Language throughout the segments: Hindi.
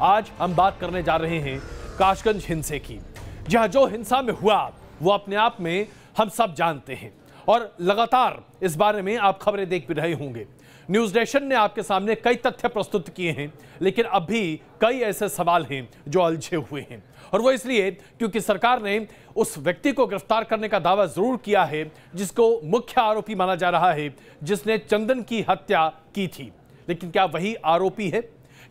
आज हम बात करने जा रहे हैं काशगंज हिंसे की। जहां जो हिंसा में हुआ वो अपने आप में हम सब जानते हैं और लगातार इस बारे में आप खबरें देख भी रहे होंगे। न्यूज नेशन ने आपके सामने कई तथ्य प्रस्तुत किए हैं, लेकिन अब भी कई ऐसे सवाल हैं जो उलझे हुए हैं, और वो इसलिए क्योंकि सरकार ने उस व्यक्ति को गिरफ्तार करने का दावा जरूर किया है जिसको मुख्य आरोपी माना जा रहा है, जिसने चंदन की हत्या की थी। लेकिन क्या वही आरोपी है?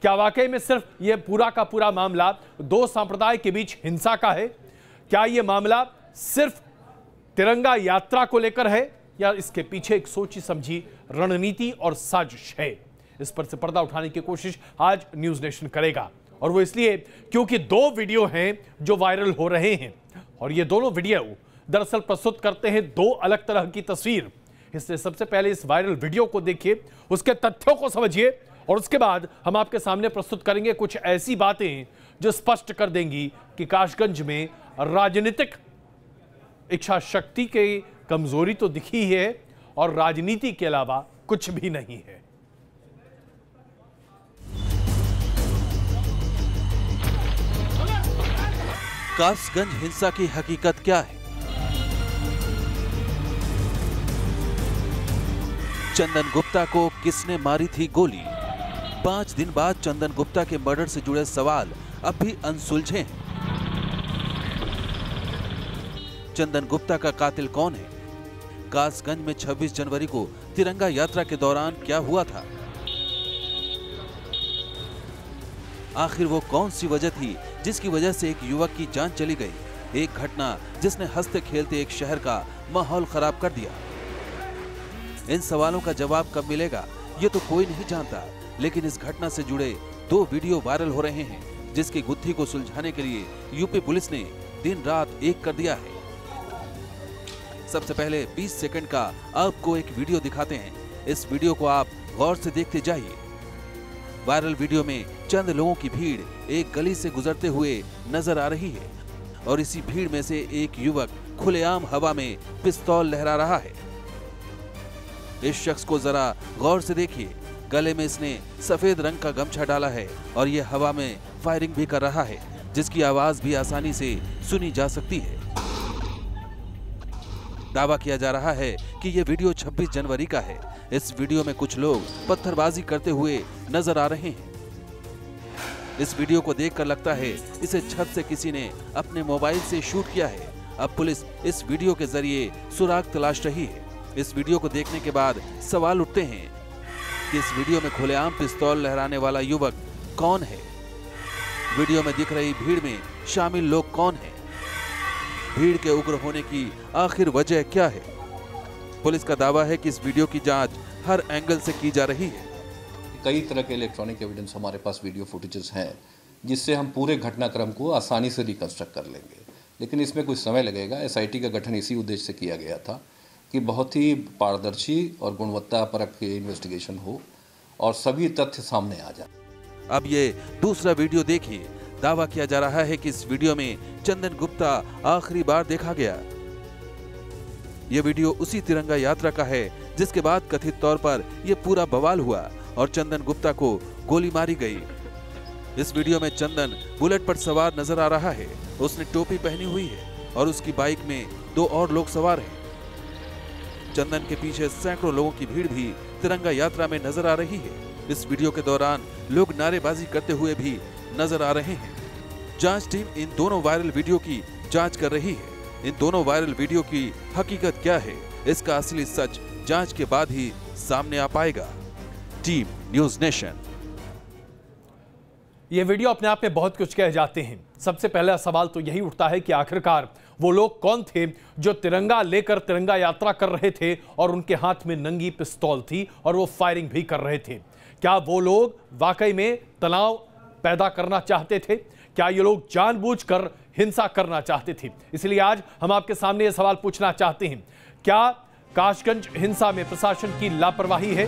क्या वाकई में सिर्फ ये पूरा का पूरा मामला दो संप्रदाय के बीच हिंसा का है? क्या ये मामला सिर्फ तिरंगा यात्रा को लेकर है या इसके पीछे एक सोची समझी रणनीति और साजिश है? इस पर से पर्दा उठाने की कोशिश आज न्यूज नेशन करेगा, और वो इसलिए क्योंकि दो वीडियो हैं जो वायरल हो रहे हैं, और ये दोनों वीडियो दरअसल प्रस्तुत करते हैं दो अलग तरह की तस्वीर। इसलिए सबसे पहले इस वायरल वीडियो को देखिए, उसके तथ्यों को समझिए, और उसके बाद हम आपके सामने प्रस्तुत करेंगे कुछ ऐसी बातें जो स्पष्ट कर देंगी कि काशगंज में राजनीतिक इच्छा शक्ति की कमजोरी तो दिखी है और राजनीति के अलावा कुछ भी नहीं है। कासगंज हिंसा की हकीकत क्या है? चंदन गुप्ता को किसने मारी थी गोली? 5 दिन बाद चंदन गुप्ता के मर्डर से जुड़े सवाल अब भी अनसुलझे हैं। चंदन गुप्ता का कातिल कौन है? कासगंज में 26 जनवरी को तिरंगा यात्रा के दौरान क्या हुआ था? आखिर वो कौन सी वजह थी जिसकी वजह से एक युवक की जान चली गई? एक घटना जिसने हंसते खेलते एक शहर का माहौल खराब कर दिया। इन सवालों का जवाब कब मिलेगा ये तो कोई नहीं जानता, लेकिन इस घटना से जुड़े दो वीडियो वायरल हो रहे हैं जिसकी गुत्थी को सुलझाने के लिए यूपी पुलिस ने दिन रात एक कर दिया है। सबसे पहले 20 सेकंड का आपको एक वीडियो दिखाते हैं। इस वीडियो को आप गौर से देखते जाइए। वायरल वीडियो में चंद लोगों की भीड़ एक गली से गुजरते हुए नजर आ रही है, और इसी भीड़ में से एक युवक खुलेआम हवा में पिस्तौल लहरा रहा है। इस शख्स को जरा गौर से देखिए। गले में इसने सफेद रंग का गमछा डाला है और ये हवा में फायरिंग भी कर रहा है, जिसकी आवाज भी आसानी से सुनी जा सकती है। दावा किया जा रहा है कि ये वीडियो 26 जनवरी का है। इस वीडियो में कुछ लोग पत्थरबाजी करते हुए नजर आ रहे हैं। इस वीडियो को देखकर लगता है इसे छत से किसी ने अपने मोबाइल से शूट किया है। अब पुलिस इस वीडियो के जरिए सुराग तलाश रही है। इस वीडियो को देखने के बाद सवाल उठते हैं कि इस वीडियो में खुलेआम पिस्तौल लहराने वाला युवक कौन है? वीडियो में दिख रही भीड़ में शामिल लोग कौन हैं? भीड़ के उग्र होने की आखिर वजह क्या है? पुलिस का दावा है कि इस वीडियो की जांच हर एंगल से की जा रही है। कई तरह के इलेक्ट्रॉनिक एविडेंस हमारे पास वीडियो फुटेजेस हैं जिससे हम पूरे घटनाक्रम को आसानी से रिकंस्ट्रक्ट कर लेंगे, लेकिन इसमें कुछ समय लगेगा। एसआईटी का गठन इसी उद्देश्य से किया गया था कि बहुत ही पारदर्शी और गुणवत्तापरक इन्वेस्टिगेशन हो और सभी तथ्य सामने आ जाए। अब ये दूसरा वीडियो देखिए। दावा किया जा रहा है कि इस वीडियो में चंदन गुप्ता आखिरी बार देखा गया। ये वीडियो उसी तिरंगा यात्रा का है जिसके बाद कथित तौर पर यह पूरा बवाल हुआ और चंदन गुप्ता को गोली मारी गई। इस वीडियो में चंदन बुलेट पर सवार नजर आ रहा है। उसने टोपी पहनी हुई है और उसकी बाइक में 2 और लोग सवार हैं। चंदन के पीछे सैकड़ों लोगों की भीड़ भी तिरंगा यात्रा में नजर आ रही है। इस वीडियो के दौरान लोग नारेबाजी करते हुए भी नजर आ रहे हैं। जांच टीम इन दोनों वायरल वीडियो की जांच कर रही है। इन दोनों वायरल वीडियो की हकीकत क्या है, इसका असली सच जांच के बाद ही सामने आ पाएगा। Team news nation. ये वीडियो अपने आप में बहुत कुछ कह जाते हैं। सबसे पहला सवाल तो यही उठता है कि आखिरकार वो लोग कौन थे जो तिरंगा लेकर तिरंगा यात्रा कर रहे थे और उनके हाथ में नंगी पिस्तौल थी और वो फायरिंग भी कर रहे थे? क्या वो लोग वाकई में तनाव पैदा करना चाहते थे? क्या ये लोग जानबूझकर हिंसा करना चाहते थे? इसलिए आज हम आपके सामने ये सवाल पूछना चाहते हैं, क्या काशगंज हिंसा में प्रशासन की लापरवाही है?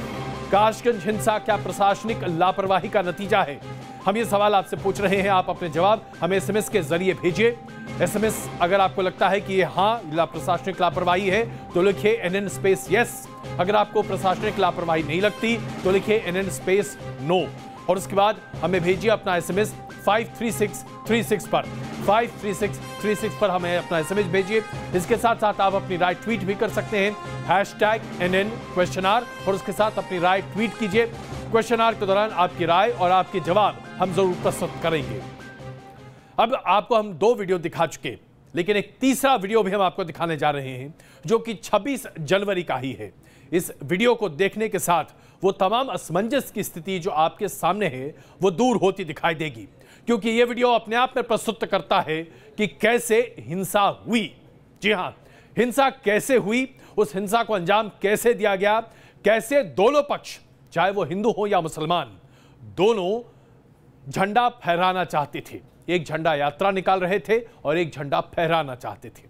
काशगंज हिंसा क्या प्रशासनिक लापरवाही का नतीजा है? हम ये सवाल आपसे पूछ रहे हैं। आप अपने जवाब हमें एसएमएस के जरिए भेजिए। एसएमएस अगर आपको लगता है कि ये हाँ प्रशासनिक लापरवाही है तो लिखिए NN स्पेस यस। अगर आपको प्रशासनिक लापरवाही नहीं लगती तो लिखिए NN स्पेस नो, और उसके बाद हमें भेजिए अपना एसएमएस 53636 पर 53636 पर हमें अपना SMS भेजिए। इसके साथ साथ आप अपनी राय ट्वीट भी कर सकते हैं, #NN और उसके साथ अपनी राय ट्वीट कीजिए। क्वेश्चन आवर के दौरान आपकी राय और आपके जवाब हम जरूर प्रस्तुत करेंगे। अब आपको हम 2 वीडियो दिखा चुके, लेकिन एक तीसरा वीडियो भी हम आपको दिखाने जा रहे हैं जो कि 26 जनवरी का ही है। इस वीडियो को देखने के साथ वो तमाम असमंजस की स्थिति जो आपके सामने है वो दूर होती दिखाई देगी, क्योंकि ये वीडियो अपने आप में प्रस्तुत करता है कि कैसे हिंसा हुई। जी हां, हिंसा कैसे हुई, उस हिंसा को अंजाम कैसे दिया गया, कैसे दोनों पक्ष चाहे वो हिंदू हो या मुसलमान दोनों झंडा फहराना चाहते थे। एक झंडा यात्रा निकाल रहे थे और एक झंडा फहराना चाहते थे।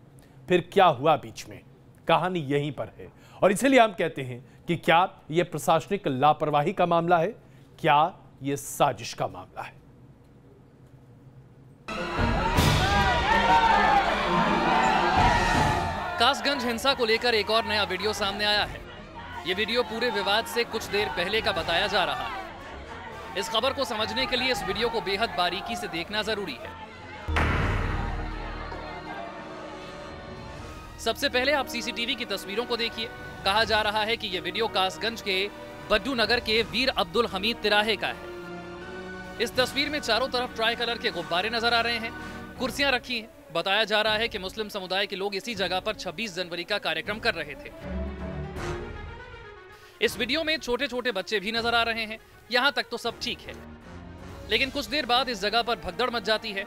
फिर क्या हुआ बीच में, कहानी यहीं पर है। और इसलिए हम कहते हैं कि क्या यह प्रशासनिक लापरवाही का मामला है, क्या यह साजिश का मामला है। कासगंज हिंसा को लेकर एक और नया वीडियो सामने आया है। ये वीडियो पूरे विवाद से कुछ देर पहले का बताया जा रहा है। इस खबर को समझने के लिए इस वीडियो को बेहद बारीकी से देखना जरूरी है। सबसे पहले आप सीसीटीवी की तस्वीरों को देखिए। कहा जा रहा है कि यह वीडियो कासगंज के बड्डू नगर के वीर अब्दुल हमीद तिराहे का है। इस तस्वीर में चारों तरफ ट्राई कलर के गुब्बारे नजर आ रहे हैं, कुर्सियां रखी हैं। बताया जा रहा है कि मुस्लिम समुदाय के लोग इसी जगह पर 26 जनवरी का कार्यक्रम कर रहे थे। इस वीडियो में छोटे छोटे बच्चे भी नजर आ रहे हैं। यहां तक तो सब ठीक है, लेकिन कुछ देर बाद इस जगह पर भगदड़ मच जाती है।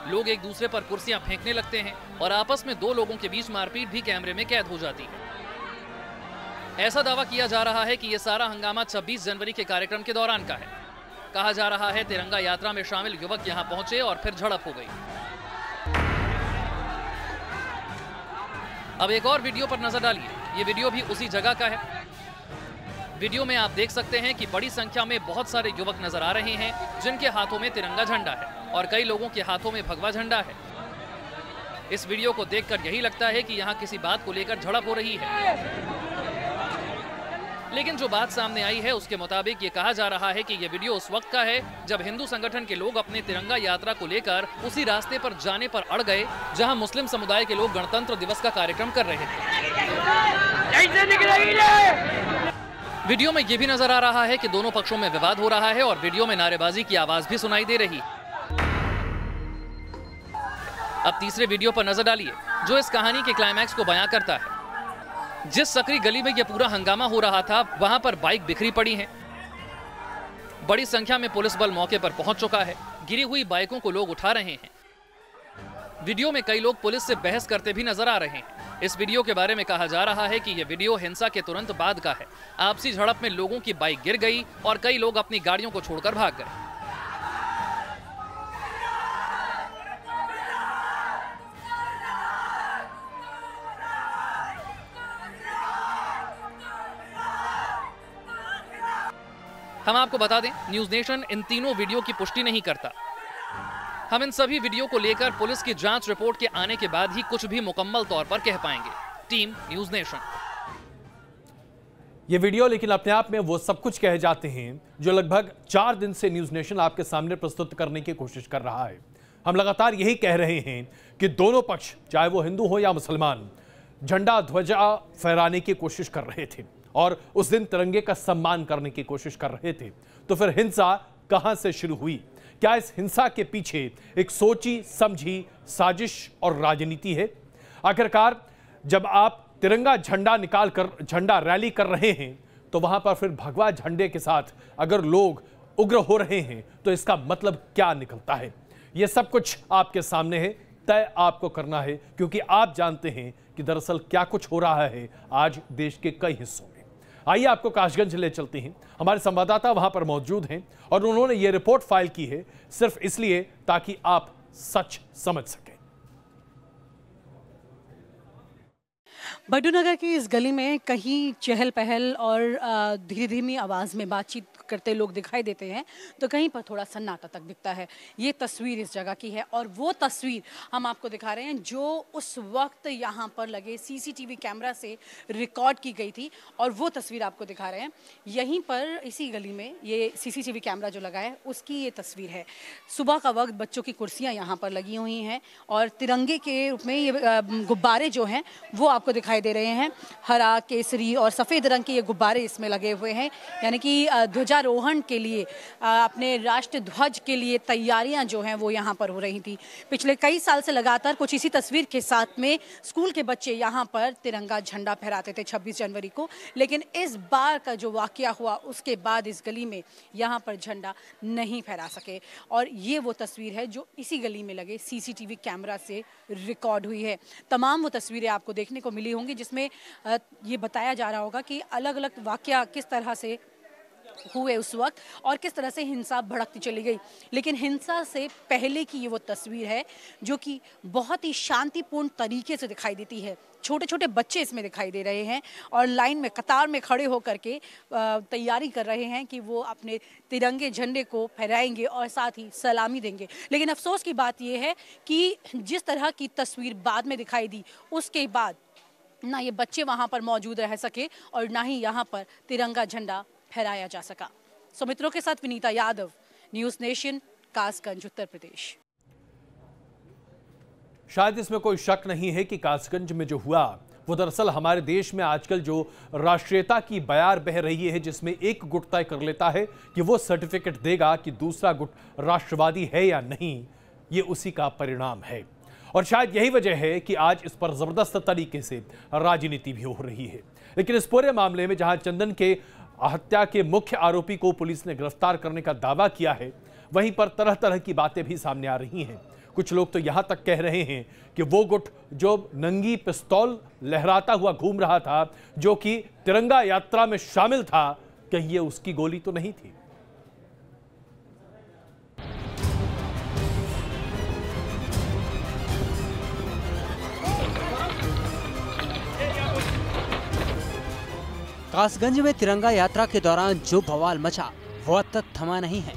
लोग एक दूसरे पर कुर्सियां फेंकने लगते हैं और आपस में 2 लोगों के बीच मारपीट भी कैमरे में कैद हो जाती है। ऐसा दावा किया जा रहा है कि यह सारा हंगामा 26 जनवरी के कार्यक्रम के दौरान का है। कहा जा रहा है तिरंगा यात्रा में शामिल युवक यहां पहुंचे और फिर झड़प हो गई। अब एक और वीडियो पर नजर डालिए। ये वीडियो भी उसी जगह का है। वीडियो में आप देख सकते हैं कि बड़ी संख्या में बहुत सारे युवक नजर आ रहे हैं जिनके हाथों में तिरंगा झंडा है और कई लोगों के हाथों में भगवा झंडा है। इस वीडियो को देखकर यही लगता है कि यहाँ किसी बात को लेकर झड़प हो रही है, लेकिन जो बात सामने आई है उसके मुताबिक ये कहा जा रहा है कि ये वीडियो उस वक्त का है जब हिंदू संगठन के लोग अपने तिरंगा यात्रा को लेकर उसी रास्ते पर जाने पर अड़ गए जहां मुस्लिम समुदाय के लोग गणतंत्र दिवस का कार्यक्रम कर रहे थे। वीडियो में ये भी नजर आ रहा है कि दोनों पक्षों में विवाद हो रहा है और वीडियो में नारेबाजी की आवाज भी सुनाई दे रही। अब तीसरे वीडियो पर नजर डालिए जो इस कहानी के क्लाइमैक्स को बयां करता है। जिस सकरी गली में यह पूरा हंगामा हो रहा था वहां पर बाइक बिखरी पड़ी हैं। बड़ी संख्या में पुलिस बल मौके पर पहुंच चुका है। गिरी हुई बाइकों को लोग उठा रहे हैं। वीडियो में कई लोग पुलिस से बहस करते भी नजर आ रहे हैं। इस वीडियो के बारे में कहा जा रहा है कि यह वीडियो हिंसा के तुरंत बाद का है। आपसी झड़प में लोगों की बाइक गिर गई और कई लोग अपनी गाड़ियों को छोड़कर भाग गए। हम आपको बता दें, न्यूज नेशन इन तीनों वीडियो की पुष्टि नहीं करता। हम इन सभी वीडियो को लेकर पुलिस की जांच रिपोर्ट के आने के बाद ही कुछ भी मुकम्मल तौर पर कह पाएंगे। Team news nation. ये वीडियो लेकिन अपने आप में वो सब कुछ कहे जाते हैं जो लगभग 4 दिन से न्यूज नेशन आपके सामने प्रस्तुत करने की कोशिश कर रहा है। हम लगातार यही कह रहे हैं कि दोनों पक्ष चाहे वो हिंदू हो या मुसलमान झंडा ध्वजा फहराने की कोशिश कर रहे थे और उस दिन तिरंगे का सम्मान करने की कोशिश कर रहे थे। तो फिर हिंसा कहां से शुरू हुई? क्या इस हिंसा के पीछे एक सोची समझी साजिश और राजनीति है? आखिरकार जब आप तिरंगा झंडा निकाल कर झंडा रैली कर रहे हैं तो वहां पर फिर भगवा झंडे के साथ अगर लोग उग्र हो रहे हैं तो इसका मतलब क्या निकलता है? यह सब कुछ आपके सामने है, तय आपको करना है, क्योंकि आप जानते हैं कि दरअसल क्या कुछ हो रहा है आज देश के कई हिस्सों में। आइए आपको कासगंज ले चलते हैं। हमारे संवाददाता वहां पर मौजूद हैं और उन्होंने ये रिपोर्ट फाइल की है सिर्फ इसलिए ताकि आप सच समझ सकें। बड्डू नगर की इस गली में कहीं चहल पहल और धीमी धीमी आवाज में बातचीत करते लोग दिखाई देते हैं तो कहीं पर थोड़ा सन्नाटा तक दिखता है। ये तस्वीर इस जगह की है और वो तस्वीर हम आपको दिखा रहे हैं जो उस वक्त यहाँ पर लगे सीसीटीवी कैमरा से रिकॉर्ड की गई थी और वो तस्वीर आपको दिखा रहे हैं। यहीं पर इसी गली में ये सीसीटीवी कैमरा जो लगा है उसकी ये तस्वीर है। सुबह का वक्त बच्चों की कुर्सियाँ यहाँ पर लगी हुई हैं और तिरंगे के रूप में ये गुब्बारे जो हैं वो आपको दिखाई दे रहे हैं। हरा, केसरी और सफ़ेद रंग के ये गुब्बारे इसमें लगे हुए हैं, यानी कि ध्वजारोहण के लिए अपने राष्ट्र ध्वज के लिए तैयारियां जो हैं वो यहाँ पर हो रही थी। पिछले कई साल से लगातार कुछ इसी तस्वीर के साथ में स्कूल के बच्चे यहाँ पर तिरंगा झंडा फहराते थे 26 जनवरी को, लेकिन इस बार का जो वाकया हुआ उसके बाद इस गली में यहाँ पर झंडा नहीं फहरा सके और ये वो तस्वीर है जो इसी गली में लगे सीसीटीवी कैमरा से रिकॉर्ड हुई है। तमाम वो तस्वीरें आपको देखने को मिली होंगी जिसमें ये बताया जा रहा होगा कि अलग अलग वाकया किस तरह से हुए उस वक्त और किस तरह से हिंसा भड़कती चली गई। लेकिन हिंसा से पहले की ये वो तस्वीर है जो कि बहुत ही शांतिपूर्ण तरीके से दिखाई देती है। छोटे छोटे बच्चे इसमें दिखाई दे रहे हैं और लाइन में कतार में खड़े होकर के तैयारी कर रहे हैं कि वो अपने तिरंगे झंडे को फहराएंगे और साथ ही सलामी देंगे। लेकिन अफसोस की बात यह है कि जिस तरह की तस्वीर बाद में दिखाई दी उसके बाद ना ये बच्चे वहाँ पर मौजूद रह सके और ना ही यहाँ पर तिरंगा झंडा फहराया जा सका। सुमित्रों के साथ विनीता यादव, न्यूज़ नेशन, कासगंज, उत्तर प्रदेश। शायद इसमें कोई शक नहीं है कि कासगंज में जो हुआ वो दरअसल हमारे देश में आजकल जो राष्ट्रीयता की बयार बह रही है, जिसमें एक गुट तय कर लेता है कि वो सर्टिफिकेट देगा कि दूसरा गुट राष्ट्रवादी है या नहीं, ये उसी का परिणाम है। और शायद यही वजह है कि आज इस पर जबरदस्त तरीके से राजनीति भी हो रही है। लेकिन इस पूरे मामले में जहां चंदन के हत्या के मुख्य आरोपी को पुलिस ने गिरफ्तार करने का दावा किया है, वहीं पर तरह तरह की बातें भी सामने आ रही हैं। कुछ लोग तो यहां तक कह रहे हैं कि वो गुट जो नंगी पिस्तौल लहराता हुआ घूम रहा था, जो कि तिरंगा यात्रा में शामिल था, कहीं ये उसकी गोली तो नहीं थी। कासगंज में तिरंगा यात्रा के दौरान जो बवाल मचा वो अब तक थमा नहीं है।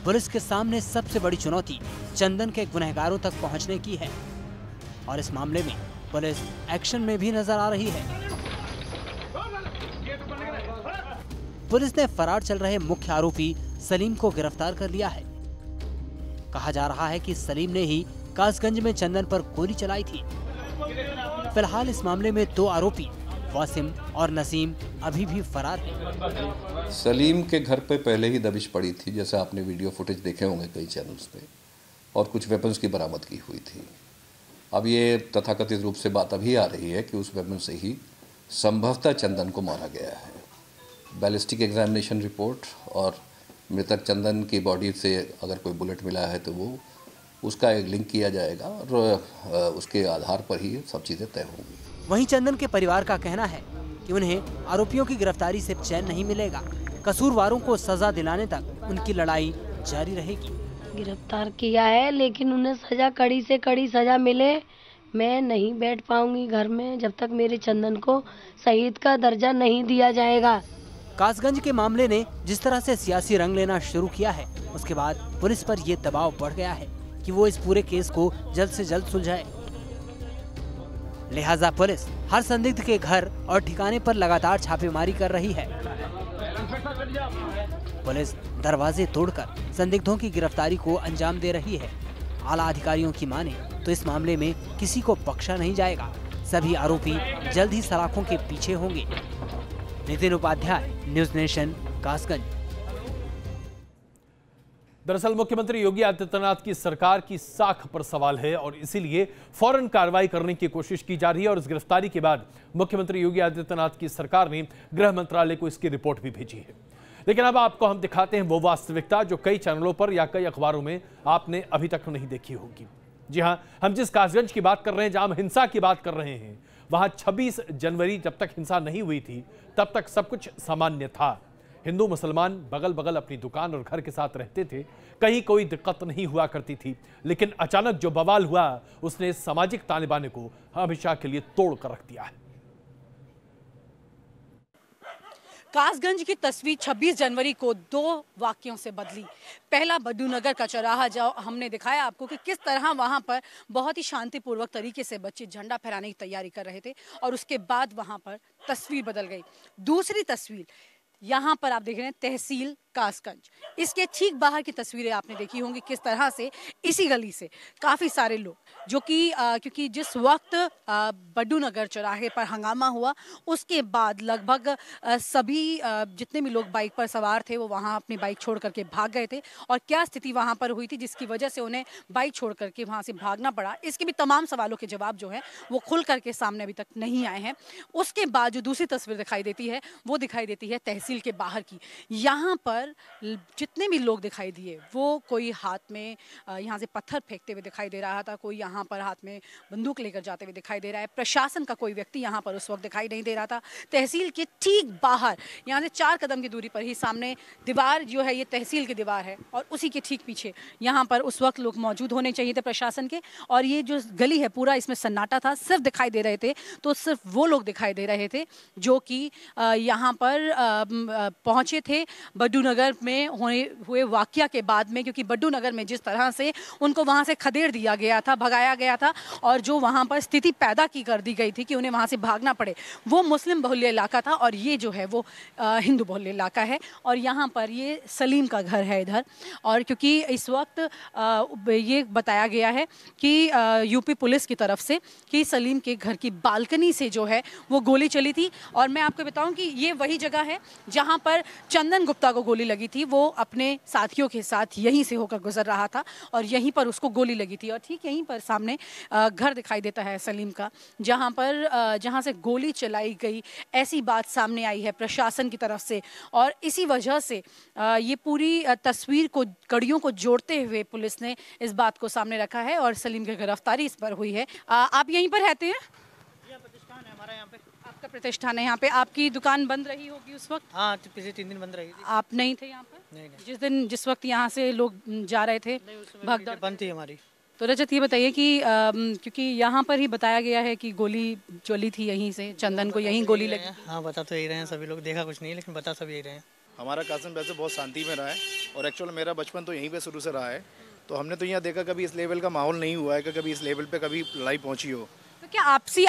पुलिस के सामने सबसे बड़ी चुनौती चंदन के गुनहगारों तक पहुंचने की है और इस मामले में पुलिस एक्शन में भी नजर आ रही है। पुलिस ने फरार चल रहे मुख्य आरोपी सलीम को गिरफ्तार कर लिया है। कहा जा रहा है कि सलीम ने ही कासगंज में चंदन पर गोली चलाई थी। फिलहाल इस मामले में 2 आरोपी वासिम और नसीम अभी भी फरार हैं। सलीम के घर पे पहले ही दबिश पड़ी थी, जैसे आपने वीडियो फुटेज देखे होंगे कई चैनल्स पे, और कुछ वेपन्स की बरामद की हुई थी। अब ये तथाकथित रूप से बात अभी आ रही है कि उस वेपन से ही संभवतः चंदन को मारा गया है। बैलिस्टिक एग्जामिनेशन रिपोर्ट और मृतक चंदन की बॉडी से अगर कोई बुलेट मिला है तो वो उसका एक लिंक किया जाएगा और उसके आधार पर ही सब चीज़ें तय होंगी। वहीं चंदन के परिवार का कहना है कि उन्हें आरोपियों की गिरफ्तारी से चैन नहीं मिलेगा। कसूरवारों को सजा दिलाने तक उनकी लड़ाई जारी रहेगी। गिरफ्तार किया है लेकिन उन्हें सजा, कड़ी से कड़ी सजा मिले। मैं नहीं बैठ पाऊंगी घर में जब तक मेरे चंदन को शहीद का दर्जा नहीं दिया जाएगा। कासगंज के मामले ने जिस तरह से सियासी रंग लेना शुरू किया है, उसके बाद पुलिस पर ये दबाव बढ़ गया है कि वो इस पूरे केस को जल्द से जल्द सुलझाए। लिहाजा पुलिस हर संदिग्ध के घर और ठिकाने पर लगातार छापेमारी कर रही है। पुलिस दरवाजे तोड़कर संदिग्धों की गिरफ्तारी को अंजाम दे रही है। आला अधिकारियों की माने तो इस मामले में किसी को बख्शा नहीं जाएगा। सभी आरोपी जल्द ही सलाखों के पीछे होंगे। Nitin Upadhyay, News Nation, Kasganj. दरअसल मुख्यमंत्री योगी आदित्यनाथ की सरकार की साख पर सवाल है और इसीलिए फौरन कार्रवाई करने की कोशिश की जा रही है। और इस गिरफ्तारी के बाद मुख्यमंत्री योगी आदित्यनाथ की सरकार ने गृह मंत्रालय को इसकी रिपोर्ट भी भेजी है। लेकिन अब आपको हम दिखाते हैं वो वास्तविकता जो कई चैनलों पर या कई अखबारों में आपने अभी तक नहीं देखी होगी। जी हाँ, हम जिस कासगंज की बात कर रहे हैं, जहां हम हिंसा की बात कर रहे हैं, वहां 26 जनवरी जब तक हिंसा नहीं हुई थी तब तक सब कुछ सामान्य था। हिंदू मुसलमान बगल बगल अपनी दुकान और घर के साथ रहते थे, कहीं कोई दिक्कत नहीं हुआ करती थी। लेकिन अचानक जो बवाल हुआ उसने सामाजिक ताने बाने को हमेशा के लिए तोड़ कर रख दिया है। कासगंज की तस्वीर 26 जनवरी को 2 वाक्यों से बदली। पहला बड्डू नगर का चौराहा, जो हमने दिखाया आपको कि किस तरह वहां पर बहुत ही शांतिपूर्वक तरीके से बच्चे झंडा फहराने की तैयारी कर रहे थे, और उसके बाद वहां पर तस्वीर बदल गई। दूसरी तस्वीर यहाँ पर आप देख रहे हैं तहसील कासगंज, इसके ठीक बाहर की तस्वीरें आपने देखी होंगी किस तरह से इसी गली से काफ़ी सारे लोग, जो कि क्योंकि जिस वक्त बड्डू नगर चौराहे पर हंगामा हुआ उसके बाद लगभग सभी जितने भी लोग बाइक पर सवार थे वो वहाँ अपनी बाइक छोड़ करके भाग गए थे। और क्या स्थिति वहाँ पर हुई थी जिसकी वजह से उन्हें बाइक छोड़ करके वहाँ से भागना पड़ा, इसके भी तमाम सवालों के जवाब जो है वो खुल करके सामने अभी तक नहीं आए हैं। उसके बाद जो दूसरी तस्वीर दिखाई देती है वो दिखाई देती है तहसील के बाहर की। यहाँ पर जितने भी लोग दिखाई दिए वो कोई हाथ में यहाँ से पत्थर फेंकते हुए दिखाई दे रहा था, कोई यहाँ पर हाथ में बंदूक लेकर जाते हुए दिखाई दे रहा है। प्रशासन का कोई व्यक्ति यहाँ पर उस वक्त दिखाई नहीं दे रहा था। तहसील के ठीक बाहर यहाँ से 4 कदम की दूरी पर ही सामने दीवार जो है ये तहसील की दीवार है, और उसी के ठीक पीछे यहाँ पर उस वक्त लोग मौजूद होने चाहिए थे प्रशासन के। और ये जो गली है पूरा इसमें सन्नाटा था, सिर्फ दिखाई दे रहे थे तो सिर्फ वो लोग दिखाई दे रहे थे जो कि यहाँ पर पहुँचे थे बड्डू नगर में हुए वाकया के बाद में, क्योंकि बड्डू नगर में जिस तरह से उनको वहां से खदेड़ दिया गया था, भगाया गया था, और जो वहां पर स्थिति पैदा की कर दी गई थी कि उन्हें वहां से भागना पड़े, वो मुस्लिम बहुल्य इलाका था और ये जो है वो हिंदू बहुल्य इलाका है। और यहाँ पर ये सलीम का घर है इधर, और क्योंकि इस वक्त ये बताया गया है कि यूपी पुलिस की तरफ से कि सलीम के घर की बालकनी से जो है वो गोली चली थी। और मैं आपको बताऊं कि ये वही जगह है जहां पर चंदन गुप्ता को गोली लगी थी। वो अपने साथियों के साथ यहीं से होकर गुजर रहा था और यहीं पर उसको गोली लगी थी। और ठीक यहीं पर सामने घर दिखाई देता है सलीम का, जहां से गोली चलाई गई, ऐसी बात सामने आई है प्रशासन की तरफ से। और इसी वजह से ये पूरी तस्वीर को, कड़ियों को जोड़ते हुए पुलिस ने इस बात को सामने रखा है और सलीम की गिरफ्तारी इस पर हुई है। आप यहीं पर रहते हैं? प्रतिष्ठान है हमारा यहाँ पे। आपका प्रतिष्ठान है यहाँ पे। आपकी दुकान बंद रही होगी उस वक्त? हाँ, पिछले 3 दिन बंद रही थी। आप नहीं थे यहाँ पर? नहीं। जिस वक्त यहाँ से लोग जा रहे थे भागदौड़ बंद थी हमारी। तो रजत ये बताइए कि क्योंकि यहाँ पर ही बताया गया है कि गोली चली थी, यहीं से चंदन को यहीं गोली लगी। हाँ, बता तो यही रहे हैं सभी लोग, देखा कुछ नहीं लेकिन बता सब यही रहे हैं। हमारा कासगंज वैसे बहुत शांति में रहा है और एक्चुअल मेरा बचपन तो यहीं पे शुरू से रहा है, तो हमने तो यहाँ देखा कभी इस लेवल का माहौल नहीं हुआ है कि कभी इस लेवल पे कभी लड़ाई पहुँची हो। तो क्या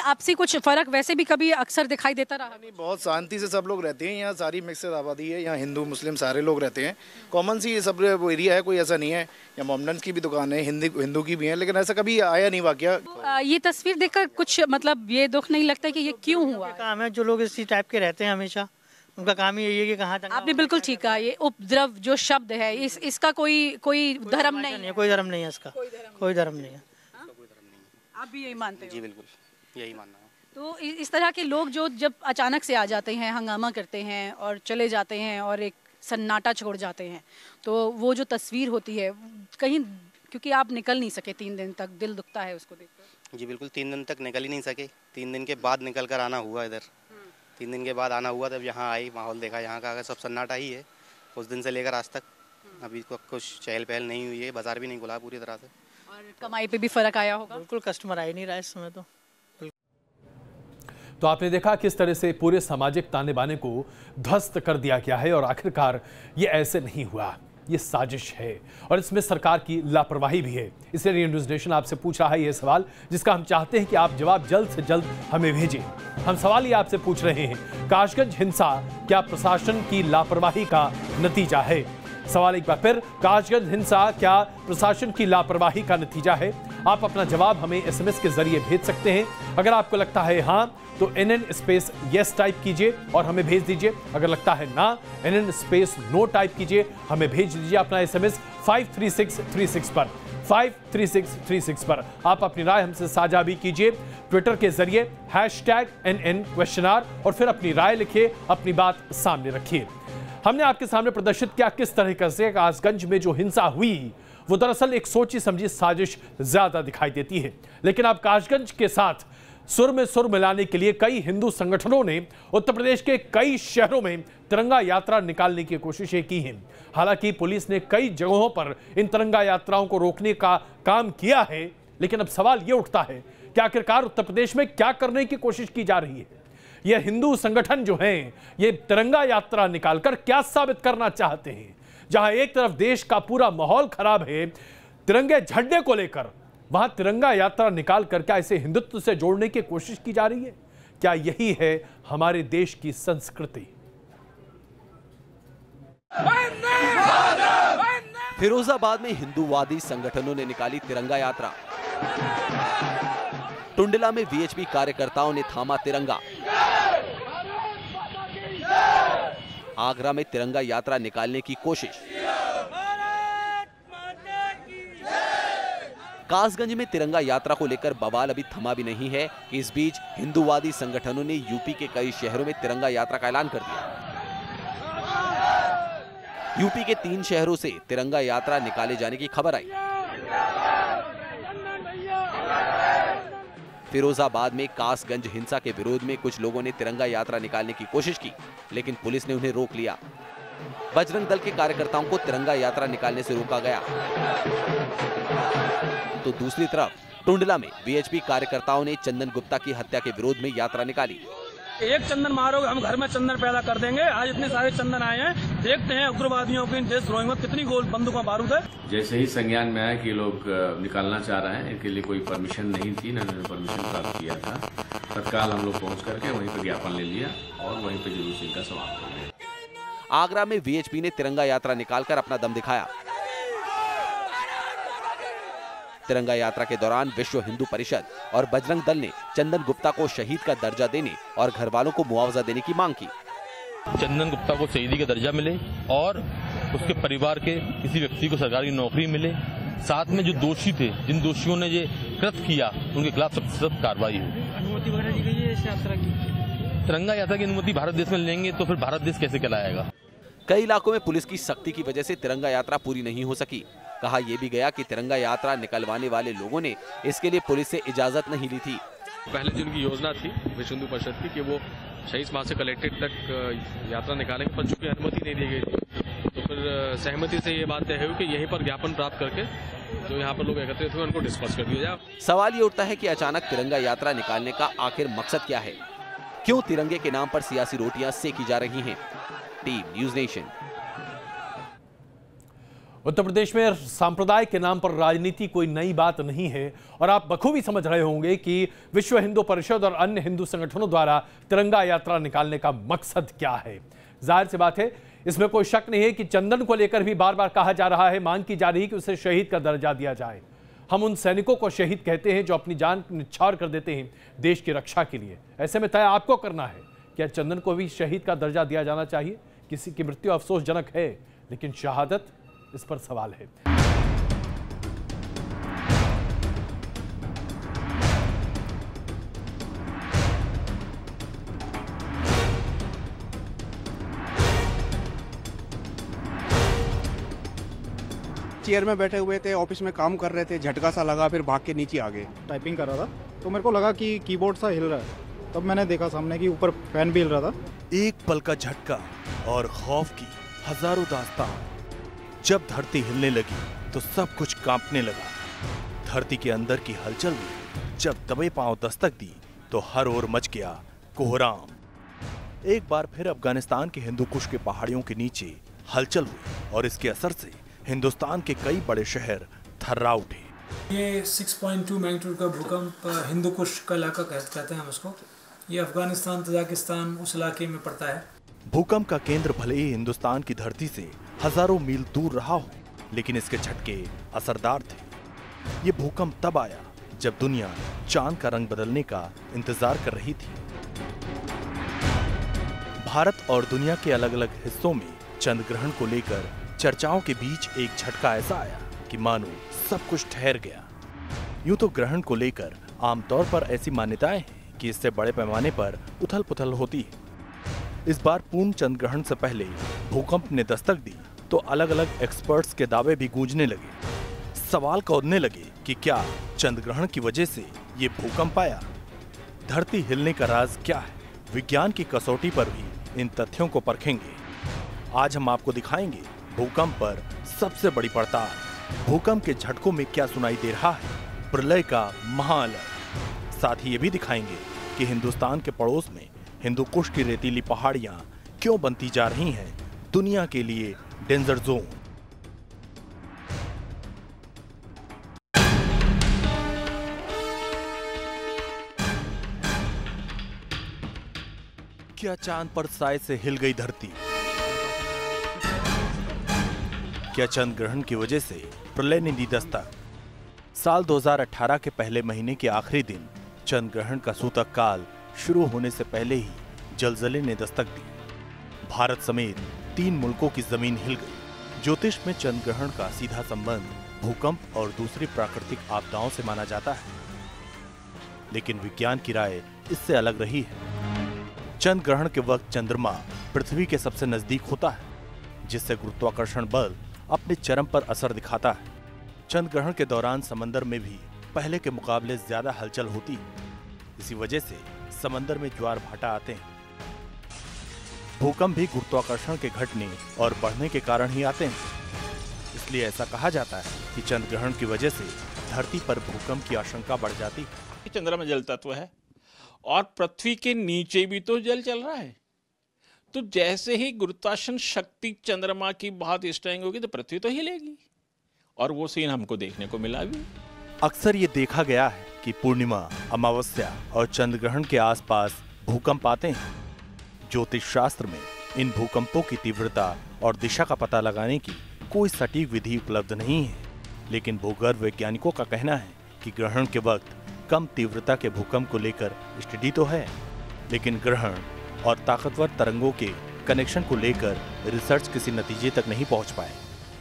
आपसी कुछ फर्क वैसे भी कभी अक्सर दिखाई देता रहा? नहीं, बहुत शांति से सब लोग रहते हैं यहाँ, सारी मिक्सड आबादी है यहाँ, हिंदू मुस्लिम सारे लोग रहते हैं, कॉमन सी सब एरिया है, कोई ऐसा नहीं है। यहाँ मोमडन की भी दुकान है, हिंदू की भी है, लेकिन ऐसा कभी आया नहीं वाकया। ये तस्वीर देखकर कुछ मतलब ये दुख नहीं लगता कि ये क्यों हुआ? काम है, जो लोग इसी टाइप के रहते हैं हमेशा, उनका काम ही यही है कि कहाँ। आपने बिल्कुल ठीक कहा, ये उपद्रव जो शब्द है इसका कोई धर्म नहीं है। कोई धर्म नहीं है इसका, कोई धर्म नहीं है। आप भी यही मानते हैं? जी बिल्कुल, यही मानना है। तो इस तरह के लोग जो जब अचानक से आ जाते हैं, हंगामा करते हैं और चले जाते हैं और एक सन्नाटा छोड़ जाते हैं, तो वो जो तस्वीर होती है कहीं, क्योंकि आप निकल नहीं सके 3 दिन तक, दिल दुखता है उसको देखकर। जी बिल्कुल, 3 दिन तक निकल ही नहीं सके। 3 दिन के बाद निकल कर आना हुआ इधर। 3 दिन के बाद आना हुआ, तब यहाँ आई, माहौल देखा यहाँ का, सब सन्नाटा ही है उस दिन से लेकर आज तक। अभी तो कुछ चहल पहल नहीं हुई है, बाजार भी नहीं खुला पूरी तरह से। और कमाई पे भी फर्क आया होगा? बिल्कुल, कस्टमर आ ही नहीं रहा इस समय। तो आपने देखा किस तरह से पूरे सामाजिक ताने बाने को ध्वस्त कर दिया गया है, और आखिरकार ये ऐसे नहीं हुआ, ये साजिश है और इसमें सरकार की लापरवाही भी है। इसलिए न्यूज़ नेशन आपसे पूछ रहा है ये सवाल, जिसका हम चाहते हैं कि आप जवाब जल्द से जल्द हमें भेजें। हम सवाल ये आपसे पूछ रहे हैं, कासगंज हिंसा क्या प्रशासन की लापरवाही का नतीजा है? सवाल एक बार फिर, कासगंज हिंसा क्या प्रशासन की लापरवाही का नतीजा है? आप अपना जवाब हमें SMS के जरिए भेज सकते हैं। अगर आपको लगता है हाँ तो NN स्पेस yes टाइप कीजिए और हमें भेज दीजिए। अगर लगता है ना, NN स्पेस no टाइप कीजिए, हमें भेज दीजिए अपना SMS 53636 पर। 53636 पर आप अपनी राय हमसे साझा भी कीजिए ट्विटर के जरिए #NN_, और फिर अपनी राय लिखिए, अपनी बात सामने रखिए। हमने आपके सामने प्रदर्शित किया किस तरह से कासगंज में जो हिंसा हुई वो दरअसल एक सोची समझी साजिश ज्यादा दिखाई देती है। लेकिन अब कासगंज के साथ सुर में सुर मिलाने के लिए कई हिंदू संगठनों ने उत्तर प्रदेश के कई शहरों में तिरंगा यात्रा निकालने की कोशिशें की हैं। हालांकि पुलिस ने कई जगहों पर इन तिरंगा यात्राओं को रोकने का काम किया है, लेकिन अब सवाल यह उठता है कि आखिरकार उत्तर प्रदेश में क्या करने की कोशिश की जा रही है। ये हिंदू संगठन जो हैं, ये तिरंगा यात्रा निकालकर क्या साबित करना चाहते हैं? जहां एक तरफ देश का पूरा माहौल खराब है तिरंगे झंडे को लेकर, वहां तिरंगा यात्रा निकालकर क्या इसे हिंदुत्व से जोड़ने की कोशिश की जा रही है? क्या यही है हमारे देश की संस्कृति? फिरोजाबाद में हिंदूवादी संगठनों ने निकाली तिरंगा यात्रा। टुंडला में वीएचपी कार्यकर्ताओं ने थामा तिरंगा। आगरा में तिरंगा यात्रा निकालने की कोशिश। कासगंज में तिरंगा यात्रा को लेकर बवाल अभी थमा भी नहीं है कि इस बीच हिंदूवादी संगठनों ने यूपी के कई शहरों में तिरंगा यात्रा का ऐलान कर दिया। यूपी के 3 शहरों से तिरंगा यात्रा निकाले जाने की खबर आई। फिरोजाबाद में कासगंज हिंसा के विरोध में कुछ लोगों ने तिरंगा यात्रा निकालने की कोशिश की, लेकिन पुलिस ने उन्हें रोक लिया। बजरंग दल के कार्यकर्ताओं को तिरंगा यात्रा निकालने से रोका गया। तो दूसरी तरफ टुंडला में वीएचपी कार्यकर्ताओं ने चंदन गुप्ता की हत्या के विरोध में यात्रा निकाली। एक चंदन मारोगे हम घर में चंदन पैदा कर देंगे। आज इतने सारे चंदन आए हैं, देखते हैं उग्रवादियों की देशद्रोही में कितनी गोल बंदूकों बारूद है। जैसे ही संज्ञान में आया कि लोग निकालना चाह रहे हैं, इनके लिए कोई परमिशन नहीं थी, इन्होंने परमिशन प्राप्त किया था, तत्काल हम लोग पहुंच करके वहीं पर ज्ञापन ले लिया और वहीं पर जुलूस इनका समाप्त हो गया। आगरा में वीएचपी ने तिरंगा यात्रा निकालकर अपना दम दिखाया। तिरंगा यात्रा के दौरान विश्व हिंदू परिषद और बजरंग दल ने चंदन गुप्ता को शहीद का दर्जा देने और घर वालों को मुआवजा देने की मांग की। चंदन गुप्ता को शहीदी का दर्जा मिले और उसके परिवार के किसी व्यक्ति को सरकारी नौकरी मिले। साथ में जो दोषी थे, जिन दोषियों ने ये कृत्य किया, उनके खिलाफ सख्त कार्रवाई हो। अनुमति वगैरह दी गई है इस यात्रा की? तिरंगा यात्रा की अनुमति भारत देश में लेंगे तो फिर भारत देश कैसे कहलाएगा? कई इलाकों में पुलिस की सख्ती की वजह से तिरंगा यात्रा पूरी नहीं हो सकी। कहा यह भी गया कि तिरंगा यात्रा निकलवाने वाले लोगों ने इसके लिए पुलिस से इजाजत नहीं ली थी। पहले जो उनकी योजना थी विश्व हिंदू परिषद की कि वो 26 मार्च से कलेक्ट्रेट तक यात्रा निकालेंगे, पर चूंकि अनुमति नहीं दी गई थी तो फिर सहमति से ये बात तय हुई कि यहीं पर ज्ञापन प्राप्त करके जो यहाँ पर लोग एकत्रित हुए उनको डिस्पर्स कर दिया जाए। सवाल ये उठता है कि अचानक तिरंगा यात्रा निकालने का आखिर मकसद क्या है? क्यों तिरंगे के नाम पर सियासी रोटियां सेकी जा रही हैं? Team news nation. Uttar Pradesh में सांप्रदाय के नाम पर राजनीति कोई नई बात नहीं है और आप बखूबी समझ रहे होंगे कि विश्व हिंदू परिषद और अन्य हिंदू संगठनों द्वारा तिरंगा यात्रा निकालने का मकसद क्या है। जाहिर सी बात है, इसमें कोई शक नहीं है कि चंदन को लेकर भी बार बार कहा जा रहा है, मांग की जा रही है कि उसे शहीद का दर्जा दिया जाए। हम उन सैनिकों को शहीद कहते हैं जो अपनी जान न्यौछावर कर देते हैं देश की रक्षा के लिए। ऐसे में तय आपको करना है, क्या चंदन को भी शहीद का दर्जा दिया जाना चाहिए? किसी की मृत्यु अफसोसजनक है, लेकिन शहादत, इस पर सवाल है। चेयर में बैठे हुए थे, ऑफिस में काम कर रहे थे, झटका सा लगा, फिर भाग के नीचे आ गए। टाइपिंग कर रहा था तो मेरे को लगा कि कीबोर्ड सा हिल रहा है, तब मैंने देखा सामने कि ऊपर फैन भी हिल रहा था। एक पल का झटका और खौफ की हजारों दास्तान। जब धरती हिलने लगी तो सब कुछ कांपने लगा। धरती के अंदर की हलचल में जब दबे पांव दस्तक दी तो हर ओर मच गया कोहराम। एक बार फिर अफगानिस्तान के हिंदू कुश के पहाड़ियों के नीचे हलचल हुई और इसके असर से हिंदुस्तान के कई बड़े शहर थर्रा उठे। ये 6.2 मैग्नीट्यूड का भूकंप हिंदू कुश का इलाका कहते हैं हम उसको। ये अफगानिस्तान, तजाकिस्तान उस इलाके में पड़ता है। भूकंप का केंद्र भले ही हिंदुस्तान की धरती से हजारों मील दूर रहा हो, लेकिन इसके झटके असरदार थे। ये भूकंप तब आया जब दुनिया चांद का रंग बदलने का इंतजार कर रही थी। भारत और दुनिया के अलग अलग हिस्सों में चंद्र ग्रहण को लेकर चर्चाओं के बीच एक झटका ऐसा आया कि मानो सब कुछ ठहर गया। यूं तो ग्रहण को लेकर आमतौर पर ऐसी मान्यताएं हैं कि इससे बड़े पैमाने पर उथल पुथल होती है। इस बार पूर्ण चंद्र ग्रहण से पहले भूकंप ने दस्तक दी तो अलग अलग एक्सपर्ट्स के दावे भी गूंजने लगे। सवाल कौंधने लगे कि क्या चंद्र ग्रहण की वजह से ये भूकंप आया? धरती हिलने का राज क्या है? विज्ञान की कसौटी पर भी इन तथ्यों को परखेंगे। आज हम आपको दिखाएंगे भूकंप पर सबसे बड़ी पड़ताल। भूकंप के झटकों में क्या सुनाई दे रहा है? प्रलय का महाअलर्ट। साथ ही ये भी दिखाएंगे कि हिंदुस्तान के पड़ोस में हिंदुकुश की रेतीली पहाड़ियां क्यों बनती जा रही हैं दुनिया के लिए डेंजर जोन। क्या चांद पर साए से हिल गई धरती? क्या चंद्र ग्रहण की वजह से प्रलय ने दी दस्तक? साल 2018 के पहले महीने के आखिरी दिन चंद्र ग्रहण का सूतक काल शुरू होने से पहले ही जलजले ने दस्तक दी। भारत समेत 3 मुल्कों की जमीन हिल गई। ज्योतिष में चंद्र ग्रहण का सीधा संबंध भूकंप और दूसरी प्राकृतिक आपदाओं से माना जाता है, लेकिन विज्ञान की राय इससे अलग रही है। चंद्र ग्रहण के वक्त चंद्रमा पृथ्वी के सबसे नजदीक होता है, जिससे गुरुत्वाकर्षण बल अपने चरम पर असर दिखाता है। चंद्र ग्रहण के दौरान समंदर में भी पहले के मुकाबले ज्यादा हलचल होती है। इसी वजह से समंदर में ज्वार भाटा आते हैं। भूकंप भी गुरुत्वाकर्षण के घटने और बढ़ने के कारण ही आते हैं। इसलिए ऐसा कहा जाता है कि चंद्र ग्रहण की वजह से धरती पर भूकंप की आशंका बढ़ जाती है। चंद्रमा जल तत्व है और पृथ्वी के नीचे भी तो जल चल रहा है, तो जैसे ही गुरुत्वाकर्षण शक्ति चंद्रमा की बहुत स्ट्रांग होगी तो पृथ्वी तो हिलेगी, और वो सीन हमको देखने को मिला भी। अक्सर ये देखा गया है कि पूर्णिमा, अमावस्या और चंद्र ग्रहण के आसपास भूकंप आते हैं। ज्योतिष शास्त्र में इन भूकंपों की तीव्रता और दिशा का पता लगाने की कोई सटीक विधि उपलब्ध नहीं है, लेकिन भूगर्भ वैज्ञानिकों का कहना है कि ग्रहण के वक्त कम तीव्रता के भूकंप को लेकर स्टडी तो है, लेकिन ग्रहण और ताकतवर तरंगों के कनेक्शन को लेकर रिसर्च किसी नतीजे तक नहीं पहुंच पाए।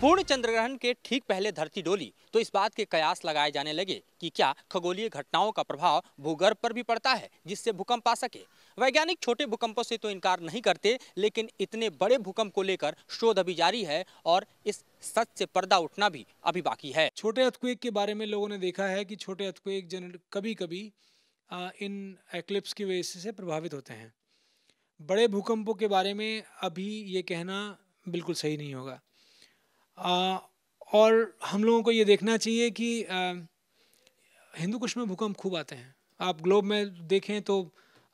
पूर्ण चंद्रग्रहण के ठीक पहले धरती डोली तो इस बात के कयास लगाए जाने लगे कि क्या खगोलीय घटनाओं का प्रभाव भूगर्भ पर भी पड़ता है जिससे भूकंप आ सके। वैज्ञानिक छोटे भूकंपों से तो इनकार नहीं करते, लेकिन इतने बड़े भूकंप को लेकर शोध अभी जारी है और इस सच से पर्दा उठना भी अभी बाकी है। छोटे अर्थक्वेक के बारे में लोगों ने देखा है कि छोटे अर्थक्वेक कभी कभी इन एक्लिप्स की वजह से प्रभावित होते हैं। बड़े भूकंपों के बारे में अभी ये कहना बिल्कुल सही नहीं होगा। और हम लोगों को ये देखना चाहिए कि हिंदू कुश में भूकंप खूब आते हैं। आप ग्लोब में देखें तो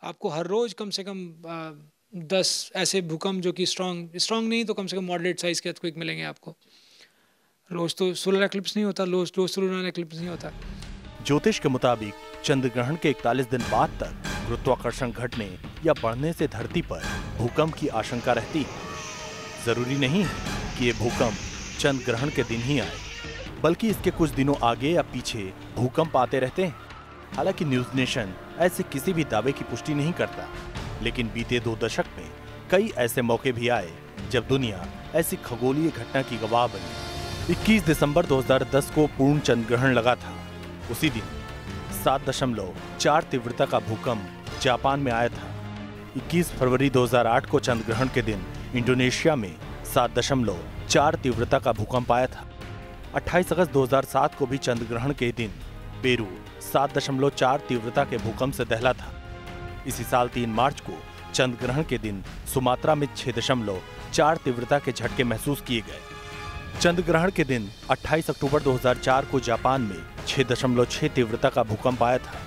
आपको हर रोज़ कम से कम 10 ऐसे भूकंप जो कि स्ट्रॉन्ग नहीं तो कम से कम मॉडरेट साइज़ के अर्थक्वेक मिलेंगे आपको। रोज़ तो सोलर एक्लिप्स नहीं होता, रोज़ सोलर एक्लिप्स नहीं होता। ज्योतिष के मुताबिक चंद्र ग्रहण के 41 दिन बाद तक गुरुत्वाकर्षण घटने या बढ़ने से धरती पर भूकंप की आशंका रहती है। जरूरी नहीं कि ये भूकंप चंद्र ग्रहण के दिन ही आए, बल्कि इसके कुछ दिनों आगे या पीछे भूकंप आते रहते हैं। हालांकि न्यूज नेशन ऐसे किसी भी दावे की पुष्टि नहीं करता, लेकिन बीते 2 दशक में कई ऐसे मौके भी आए जब दुनिया ऐसी खगोलीय घटना की गवाह बनी। 21 दिसंबर 2010 को पूर्ण चंद्र ग्रहण लगा था। उसी दिन 7.4 तीव्रता का भूकंप जापान में आया था। 21 फरवरी 2008 को चंद्र ग्रहण के दिन इंडोनेशिया में 7.4 तीव्रता का भूकंप आया था। 28 अगस्त 2007 को भी चंद्र ग्रहण के दिन पेरू 7.4 तीव्रता के भूकंप से दहला था। इसी साल 3 मार्च को चंद्र ग्रहण के दिन सुमात्रा में 6.4 तीव्रता के झटके महसूस किए गए। चंद्र ग्रहण के दिन 28 अक्टूबर 2004 को जापान में 6.6 तीव्रता का भूकंप आया था।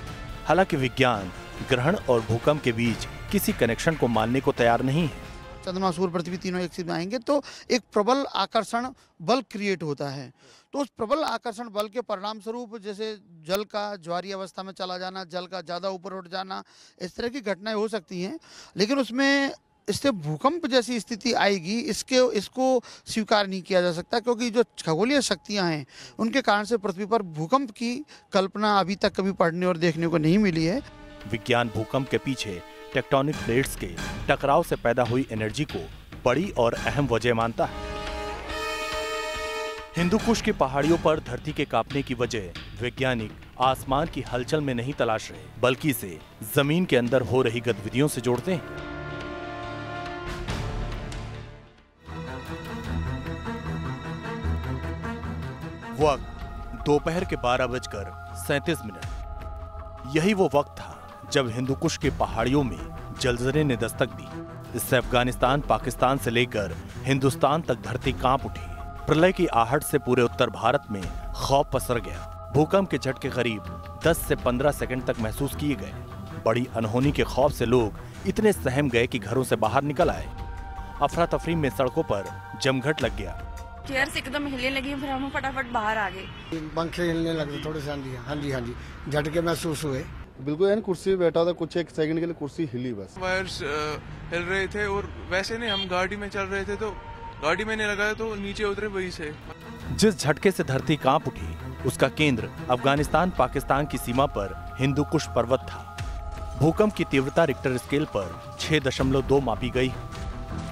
हालांकि विज्ञान ग्रहण और भूकंप के बीच किसी कनेक्शन को मानने को तैयार नहीं है। चंद्रमा, सूर्य, पृथ्वी तीनों एक साथ आएंगे तो एक प्रबल आकर्षण बल क्रिएट होता है। तो उस प्रबल आकर्षण बल के परिणाम स्वरूप जैसे जल का ज्वारीय अवस्था में चला जाना, जल का ज़्यादा ऊपर उठ जाना, इस तरह की घटनाएं हो सकती हैं। लेकिन उसमें इससे भूकंप जैसी स्थिति आएगी, इसको स्वीकार नहीं किया जा सकता, क्योंकि जो खगोलीय शक्तियां हैं उनके कारण से पृथ्वी पर भूकंप की कल्पना अभी तक कभी पढ़ने और देखने को नहीं मिली है। विज्ञान भूकंप के पीछे टेक्टोनिक प्लेट्स के टकराव से पैदा हुई एनर्जी को बड़ी और अहम वजह मानता है। हिंदुकुश की पहाड़ियों पर धरती के कांपने की वजह वैज्ञानिक आसमान की हलचल में नहीं तलाश रहे, बल्कि इसे जमीन के अंदर हो रही गतिविधियों से जोड़ते हैं। वक्त दोपहर के 12:37। यही वो वक्त था जब हिंदुकुश के पहाड़ियों में जलजले ने दस्तक दी। इससे अफगानिस्तान, पाकिस्तान से लेकर हिंदुस्तान तक धरती कांप उठी। प्रलय की आहट से पूरे उत्तर भारत में खौफ पसर गया। भूकंप के झटके करीब 10 से 15 सेकंड तक महसूस किए गए। बड़ी अनहोनी के खौफ से लोग इतने सहम गए कि घरों से बाहर निकल आए। अफरा तफरी में सड़कों पर जमघट लग गया। चेयर्स एकदम हिलने लगी, फिर हम फटाफट बाहर आ गए। पंखे हिलने लगे थोड़े से, हाँ जी झटके महसूस हुए। बिल्कुल, यानी कुर्सी पे बैठा था, कुछ एक सेकंड के लिए कुर्सी हिली बस। वायर्स हिल रहे थे और वैसे नहीं, हम गाड़ी में चल रहे थे तो गाड़ी में नहीं लगाया तो नीचे उतरे वहीं से। जिस झटके से धरती कांप उठी उसका केंद्र अफगानिस्तान पाकिस्तान की सीमा पर हिंदू कुश पर्वत था। भूकंप की तीव्रता रिक्टर स्केल पर 6.2 मापी गई।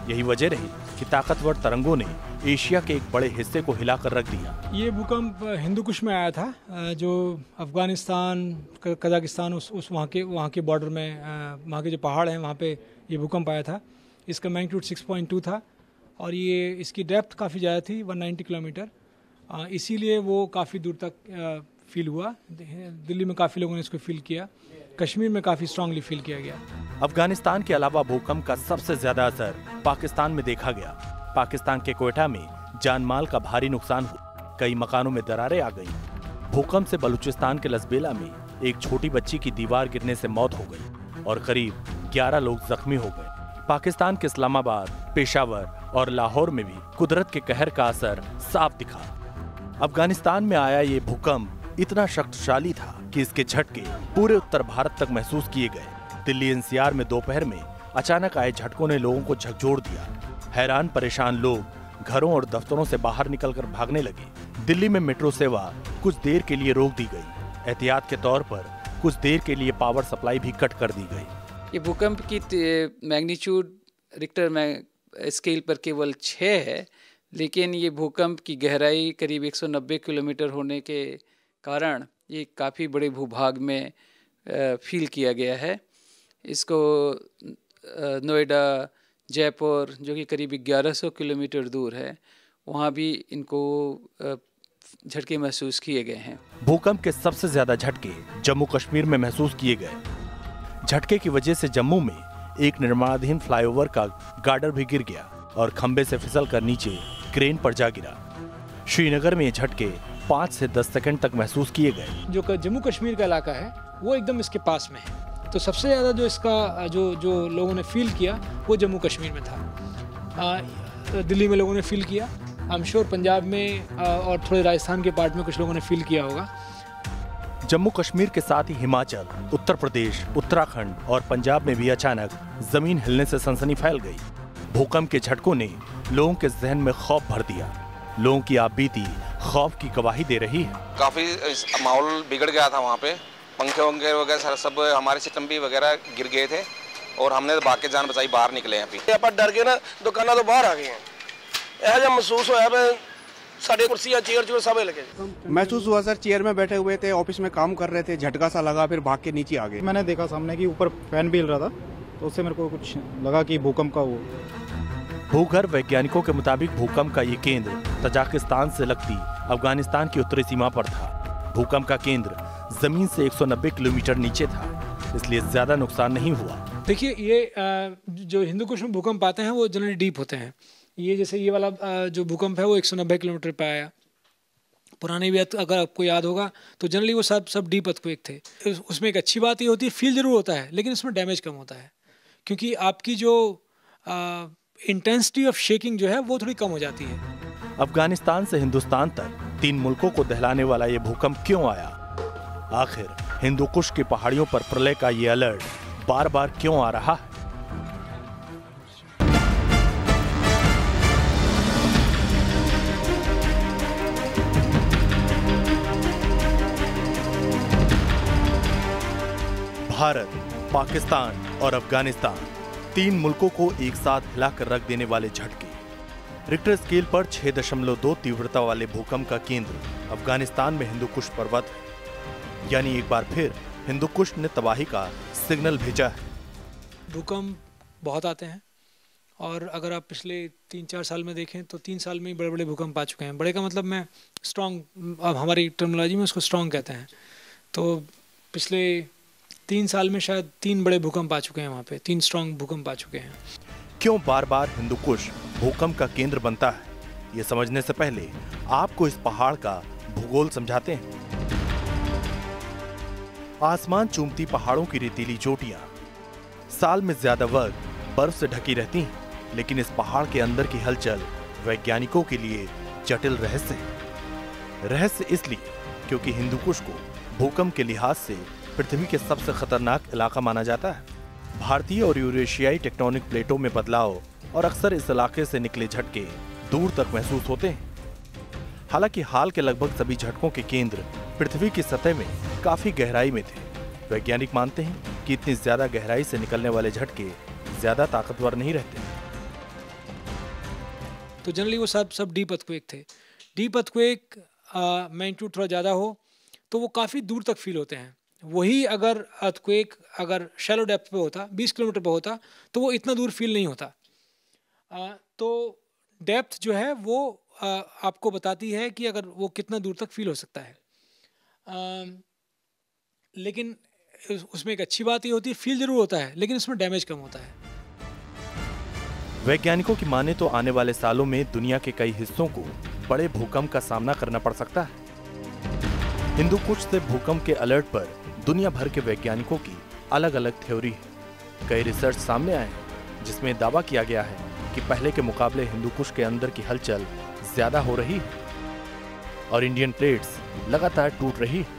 यही वजह रही कि ताकतवर तरंगों ने एशिया के एक बड़े हिस्से को हिलाकर रख दिया। ये भूकंप हिंदू कुश में आया था, जो अफगानिस्तान कजाकिस्तान उस वहाँ के बॉर्डर में, वहाँ के जो पहाड़ हैं वहाँ पे ये भूकंप आया था। इसका मैग्नीट्यूड 6.2 था और ये इसकी डेप्थ काफ़ी ज़्यादा थी, 190 किलोमीटर। इसीलिए वो काफ़ी दूर तक फील हुआ। दिल्ली में काफ़ी लोगों ने इसको फील किया, कश्मीर में काफ़ी स्ट्रांगली फील किया गया। अफगानिस्तान के अलावा भूकंप का सबसे ज्यादा असर पाकिस्तान में देखा गया। पाकिस्तान के क्वेटा में जान माल का भारी नुकसान हुआ, कई मकानों में दरारें आ गईं। भूकंप से बलूचिस्तान के लसबेला में एक छोटी बच्ची की दीवार गिरने से मौत हो गई और करीब 11 लोग जख्मी हो गए। पाकिस्तान के इस्लामाबाद, पेशावर और लाहौर में भी कुदरत के कहर का असर साफ दिखा। अफगानिस्तान में आया ये भूकंप इतना शक्तिशाली था कि इसके झटके पूरे उत्तर भारत तक महसूस किए गए। दिल्ली एनसीआर में दोपहर में अचानक आए झटकों ने लोगों को झकझोर दिया। हैरान परेशान लोग घरों और दफ्तरों से बाहर निकलकर भागने लगे। दिल्ली में मेट्रो सेवा कुछ देर के लिए रोक दी गई। एहतियात के तौर पर कुछ देर के लिए पावर सप्लाई भी कट कर दी गई। ये भूकंप की मैग्नीट्यूड रिक्टर स्केल पर केवल 6 है, लेकिन ये भूकंप की गहराई करीब 190 किलोमीटर होने के कारण ये काफ़ी बड़े भूभाग में फील किया गया है। इसको नोएडा, जयपुर जो कि करीब 1100 किलोमीटर दूर है, वहाँ भी इनको झटके महसूस किए गए हैं। भूकंप के सबसे ज्यादा झटके जम्मू कश्मीर में महसूस किए गए। झटके की वजह से जम्मू में एक निर्माणाधीन फ्लाईओवर का गार्डर भी गिर गया और खंबे से फिसलकर नीचे क्रेन पर जा गिरा। श्रीनगर में ये झटके 5 से 10 सेकंड तक महसूस किए गए। जो जम्मू कश्मीर का इलाका है वो एकदम इसके पास में है, तो सबसे ज़्यादा जो इसका जो लोगों ने फील किया वो जम्मू कश्मीर में था। दिल्ली में लोगों ने फील किया, आई एम श्योर पंजाब में और थोड़े राजस्थान के पार्ट में कुछ लोगों ने फील किया होगा। जम्मू कश्मीर के साथ ही हिमाचल, उत्तर प्रदेश, उत्तराखंड और पंजाब में भी अचानक जमीन हिलने से सनसनी फैल गई। भूकंप के झटकों ने लोगों के जहन में खौफ भर दिया। लोगों की आपबीती खौफ की गवाही दे रही है। काफी माहौल बिगड़ गया था, वहाँ पे पंखे वगैरह सब हमारे सिस्टम भी वगैरह गिर गए थे और हमने भाग के जान बचाई, बाहर निकले हैं। अभी आप डर के ना दुकाना तो बाहर आ गए हैं, ऐसा जब महसूस होया साढ़े कुर्सियां चेयर सब लगे। महसूस हुआ सर, चेयर में बैठे हुए थे, ऑफिस में काम कर रहे थे, झटका सा लगा, फिर भाग के नीचे आ गए। मैंने देखा सामने कि ऊपर फैन भी हिल रहा था, तो उससे मेरे को कुछ लगा कि भूकंप का वो। भूगर्भ वैज्ञानिकों के मुताबिक भूकंप का ये केंद्र तजाकिस्तान से लगती अफगानिस्तान की उत्तरी सीमा पर था। भूकंप का केंद्र जमीन से 190 किलोमीटर नीचे था, इसलिए ज्यादा नुकसान नहीं हुआ। देखिए, ये जो हिंदू कुश में भूकंप आते हैं वो जनरली डीप होते हैं। ये जैसे ये वाला जो भूकंप है वो 190 किलोमीटर पे आया। पुराने भी अगर आपको याद होगा तो जनरली वो सब डीप अर्थक्वेक थे। उसमें एक अच्छी बात ये होती है, फील जरूर होता है, लेकिन उसमें डैमेज कम होता है, क्योंकि आपकी जो इंटेंसिटी ऑफ शेकिंग जो है वो थोड़ी कम हो जाती है। अफगानिस्तान से हिंदुस्तान तक 3 मुल्कों को दहलाने वाला ये भूकंप क्यों आया? आखिर हिंदू कुश की पहाड़ियों पर प्रलय का ये अलर्ट बार बार क्यों आ रहा है? भारत, पाकिस्तान और अफगानिस्तान, 3 मुल्कों को एक साथ हिलाकर रख देने वाले झटके। रिक्टर स्केल पर 6.2 तीव्रता वाले भूकंप का केंद्र अफगानिस्तान में हिंदू कुश पर्वत है। यानी एक बार फिर हिंदू कुश ने तबाही का सिग्नल भेजा है। भूकंप बहुत आते हैं और अगर आप पिछले 3-4 साल में देखें तो 3 साल में ही बड़े बड़े भूकंप आ चुके हैं। बड़े का मतलब मैं स्ट्रॉन्ग, अब हमारी टर्मिनोलॉजी में उसको स्ट्रॉन्ग कहते हैं। तो पिछले 3 साल में शायद 3 बड़े भूकंप आ चुके हैं, वहाँ पे 3 स्ट्रॉन्ग भूकंप आ चुके हैं। क्यों बार बार हिंदू कुश भूकंप का केंद्र बनता है, ये समझने से पहले आपको इस पहाड़ का भूगोल समझाते हैं। आसमान चूमती पहाड़ों की रेतीली चोटियां साल में ज्यादा वक्त बर्फ से ढकी रहती हैं, लेकिन इस पहाड़ के अंदर की हलचल वैज्ञानिकों के लिए जटिल रहस्य है। रहस्य इसलिए क्योंकि हिंदुकुश को भूकंप के लिहाज से पृथ्वी के सबसे खतरनाक इलाका माना जाता है। भारतीय और यूरेशियाई टेक्टोनिक प्लेटों में बदलाव और अक्सर इस इलाके से निकले झटके दूर तक महसूस होते हैं। हालांकि हाल के लगभग सभी झटकों के केंद्र पृथ्वी की सतह में काफी गहराई में थे। वैज्ञानिक मानते हैं कि इतनी ज्यादा गहराई से निकलने वाले झटके ज्यादा ताकतवर नहीं रहते। तो जनरली वो सब डीप अर्थक्वेक थे। डीप अर्थक्वेक मैग्नीट्यूड थोड़ा ज़्यादा हो तो वो काफ़ी दूर तक फील होते हैं। वही अगर अर्थक्वेक अगर शैलो डेप्थ पे होता, 20 किलोमीटर पे होता, तो वो इतना दूर फील नहीं होता। तो डेप्थ जो है वो आपको बताती है कि अगर वो कितना दूर तक फील हो सकता है। लेकिन उसमें एक अच्छी बात ये होती है, फील जरूर होता है लेकिन उसमें डैमेज कम होता है। वैज्ञानिकों की माने तो आने वाले सालों में दुनिया के कई हिस्सों को बड़े भूकंप का सामना करना पड़ सकता है। हिंदुकुश से भूकंप के अलर्ट पर दुनिया भर के वैज्ञानिकों की अलग अलग थ्योरी है। कई रिसर्च सामने आए हैं जिसमें दावा किया गया है कि पहले के मुकाबले हिंदुकुश के अंदर की हलचल ज्यादा हो रही है और इंडियन प्लेट्स लगातार टूट रही है।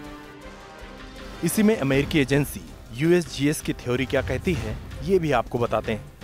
इसी में अमेरिकी एजेंसी USGS की थ्योरी क्या कहती है, ये भी आपको बताते हैं।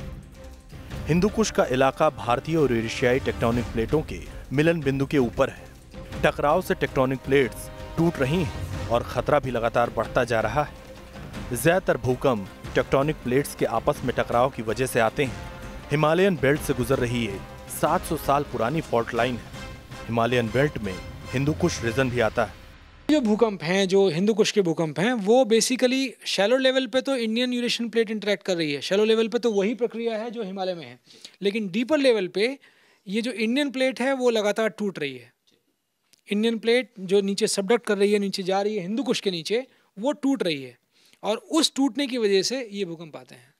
हिंदुकुश का इलाका भारतीय और यूरेशियाई टेक्टोनिक प्लेटों के मिलन बिंदु के ऊपर है। टकराव से टेक्टोनिक प्लेट्स टूट रही हैं और खतरा भी लगातार बढ़ता जा रहा है। ज्यादातर भूकंप टेक्टोनिक प्लेट्स के आपस में टकराव की वजह से आते हैं। हिमालयन बेल्ट से गुजर रही है 700 साल पुरानी फॉल्ट लाइन है। हिमालयन बेल्ट में हिंदुकुश रीजन भी आता है। जो भूकंप हैं, जो हिंदुकुश के भूकंप हैं, वो बेसिकली शैलो लेवल पे तो इंडियन यूरेशियन प्लेट इंटरेक्ट कर रही है। शैलो लेवल पे तो वही प्रक्रिया है जो हिमालय में है, लेकिन डीपर लेवल पे ये जो इंडियन प्लेट है वो लगातार टूट रही है। इंडियन प्लेट जो नीचे सबडक्ट कर रही है, नीचे जा रही है हिंदुकुश के नीचे, वो टूट रही है और उस टूटने की वजह से ये भूकंप आते हैं।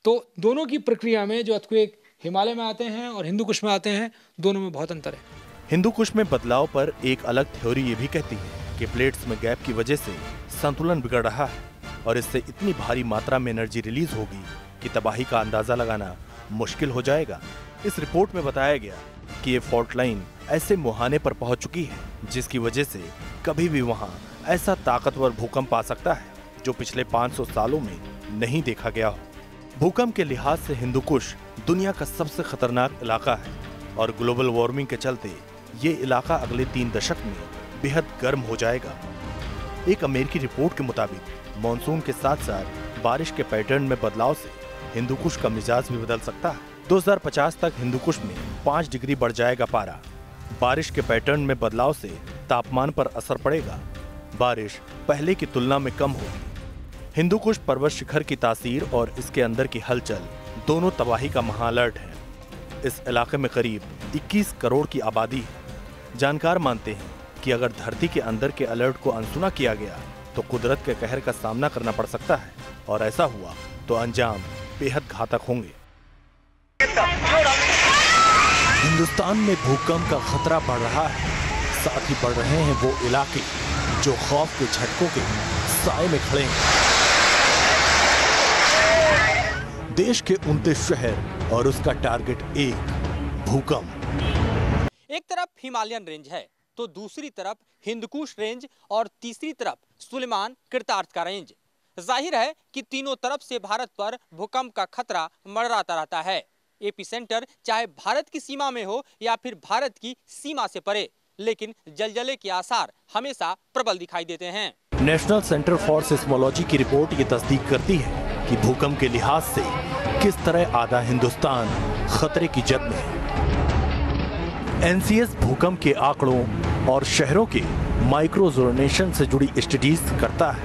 तो दोनों की प्रक्रिया में जो अर्थक्वेक हिमालय में आते हैं और हिंदुकुश में आते हैं, दोनों में बहुत अंतर है। हिंदुकुश में बदलाव पर एक अलग थ्योरी ये भी कहती है कि प्लेट्स में गैप की वजह से संतुलन बिगड़ रहा है और इससे इतनी भारी मात्रा में एनर्जी रिलीज होगी कि तबाही का अंदाजा लगाना मुश्किल हो जाएगा। इस रिपोर्ट में बताया गया कि ये फॉल्ट लाइन ऐसे मुहाने पर पहुंच चुकी है जिसकी वजह से कभी भी वहां ऐसा ताकतवर भूकंप आ सकता है जो पिछले 500 सालों में नहीं देखा गया हो। भूकंप के लिहाज से हिंदुकुश दुनिया का सबसे खतरनाक इलाका है और ग्लोबल वार्मिंग के चलते ये इलाका अगले 3 दशक में बेहद गर्म हो जाएगा। एक अमेरिकी रिपोर्ट के मुताबिक मॉनसून के साथ साथ बारिश के पैटर्न में बदलाव से हिंदुकुश का मिजाज भी बदल सकता है। 2050 तक हिंदुकुश में 5 डिग्री बढ़ जाएगा पारा। बारिश के पैटर्न में बदलाव से तापमान पर असर पड़ेगा। बारिश पहले की तुलना में कम होगी। हिंदुकुश पर्वत शिखर की तासीर और इसके अंदर की हलचल दोनों तबाही का महाअलर्ट है। इस इलाके में करीब 21 करोड़ की आबादी है। जानकार मानते हैं कि अगर धरती के अंदर के अलर्ट को अनसुना किया गया तो कुदरत के कहर का सामना करना पड़ सकता है और ऐसा हुआ तो अंजाम बेहद घातक होंगे। हिंदुस्तान में भूकंप का खतरा बढ़ रहा है, साथ ही बढ़ रहे हैं वो इलाके जो खौफ के झटकों के साए में खड़े हैं। देश के 29 शहर और उसका टारगेट एक भूकंप। एक तरफ हिमालयन रेंज है तो दूसरी तरफ हिंदकुश रेंज और तीसरी तरफ सुलेमान कृतार्थ का रेंज। जाहिर है कि तीनों तरफ से भारत पर भूकंप का खतरा मंडराता रहता है। एपीसेंटर चाहे भारत की सीमा में हो या फिर भारत की सीमा से परे, लेकिन जलजले के आसार हमेशा प्रबल दिखाई देते हैं। नेशनल सेंटर फॉर सिस्मोलॉजी की रिपोर्ट ये तस्दीक करती है कि भूकंप के लिहाज से किस तरह आधा हिंदुस्तान खतरे की जद में है। NCS भूकंप के आंकड़ों और शहरों के माइक्रोजोनेशन से जुड़ी स्टडीज करता है।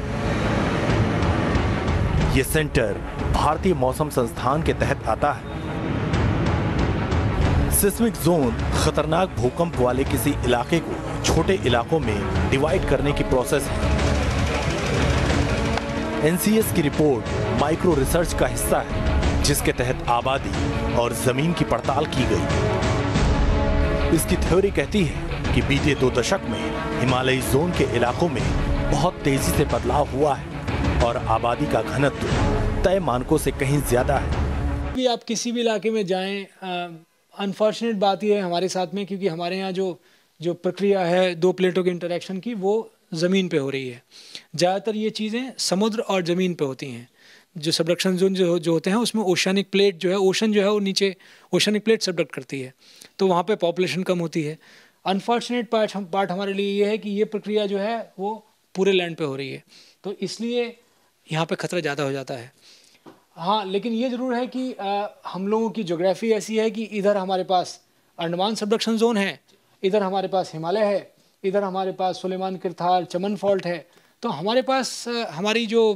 ये सेंटर भारतीय मौसम संस्थान के तहत आता है। सिस्मिक जोन खतरनाक भूकंप वाले किसी इलाके को छोटे इलाकों में डिवाइड करने की प्रोसेस है। NCS की रिपोर्ट माइक्रो रिसर्च का हिस्सा है जिसके तहत आबादी और जमीन की पड़ताल की गई। इसकी थ्योरी कहती है कि बीते 2 दशक में हिमालयी जोन के इलाकों में बहुत तेजी से बदलाव हुआ है और आबादी का घनत्व तय मानकों से कहीं ज्यादा है। भी आप किसी भी इलाके में जाएं, अनफॉर्चुनेट बात यह है हमारे साथ में, क्योंकि हमारे यहाँ जो प्रक्रिया है दो प्लेटों के इंटरेक्शन की, वो ज़मीन पे हो रही है। ज़्यादातर ये चीज़ें समुद्र और ज़मीन पे होती हैं। जो सबडक्शन जोन जो होते हैं उसमें ओशनिक प्लेट जो है, ओशन जो है वो नीचे ओशनिक प्लेट सबडक्ट करती है, तो वहाँ पे पॉपुलेशन कम होती है। अनफॉर्चुनेट पार्ट हमारे लिए ये है कि ये प्रक्रिया जो है वो पूरे लैंड पे हो रही है, तो इसलिए यहाँ पे खतरा ज़्यादा हो जाता है। हाँ, लेकिन ये ज़रूर है कि हम लोगों की ज्योग्राफी ऐसी है कि इधर हमारे पास अंडमान सबडक्शन जोन है, इधर हमारे पास हिमालय है, इधर हमारे पास सुलेमान किरथार चमन फॉल्ट है, तो हमारे पास हमारी जो